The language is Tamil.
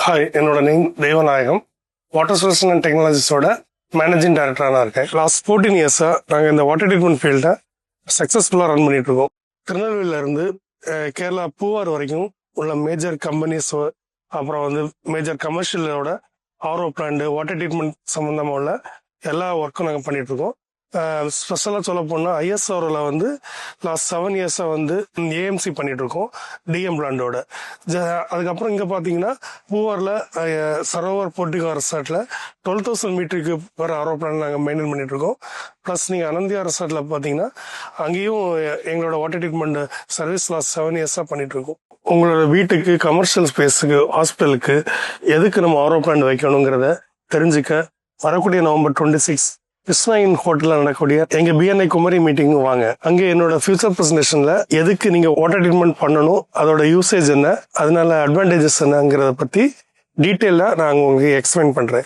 ஹாய், என்னோட name Devanayagam. Water solution and டெக்னாலஜிஸோட மேனேஜிங் டைரக்டராக நான் இருக்கேன். லாஸ்ட் 14 இயர்ஸாக நாங்கள் இந்த வாட்டர் ட்ரீட்மெண்ட் ஃபீல்டை சக்ஸஸ்ஃபுல்லாக ரன் பண்ணிட்டு இருக்கோம். திருநெல்வேலியிலேருந்து கேரளா பூவார் வரைக்கும் உள்ள மேஜர் கம்பெனிஸ், அப்புறம் மேஜர் கமர்ஷியலோட ஆர்ஓ பிளான்ட், வாட்டர் ட்ரீட்மெண்ட் சம்மந்தமாக உள்ள எல்லா ஒர்க்கும் நாங்கள் பண்ணிட்டு இருக்கோம். ஸ்பெஷலாக சொல்ல போனால் ஐஎஸ்ஆரில் லாஸ்ட் 7 இயர்ஸாக ஏஎம்சி பண்ணிட்டு இருக்கோம் டிஎம் பிளான்டோட. அதுக்கப்புறம் இங்கே பார்த்தீங்கன்னா பூவாரில் சரோவர் போர்ட்டிகோ ரெசார்ட்டில் 12,000 மீட்டருக்கு வர ஆர்ஓ பிளான் நாங்கள் மெயின்டைன் பண்ணிட்டு இருக்கோம். ப்ளஸ் நீங்கள் அனந்தியா ரெசார்ட்டில் பார்த்தீங்கன்னா அங்கேயும் எங்களோட வாட்டர் ட்ரீட்மெண்ட் சர்வீஸ் லாஸ்ட் 7 இயர்ஸாக பண்ணிட்டு இருக்கோம். உங்களோட வீட்டுக்கு, கமர்ஷியல் ஸ்பேஸுக்கு, ஹாஸ்பிட்டலுக்கு எதுக்கு நம்ம ஆர்ஓ பிளான் வைக்கணுங்கிறத தெரிஞ்சுக்க வரக்கூடிய நவம்பர் 26 கிருஷ்ணா இன் ஹோட்டலில் நடக்கக்கூடிய எங்கள் பிஎன்ஐ குமரி மீட்டிங் வாங்க. அங்கே என்னோட ஃபியூச்சர் ப்ரெசன்டேஷனில் எதுக்கு நீங்கள் வாட்டர் ட்ரீட்மெண்ட் பண்ணணும், அதோட யூசேஜ் என்ன, அதனால அட்வான்டேஜஸ் என்னங்கிறத பற்றி டீட்டெயிலாக நான் உங்களுக்கு எக்ஸ்பிளைன் பண்ணுறேன்.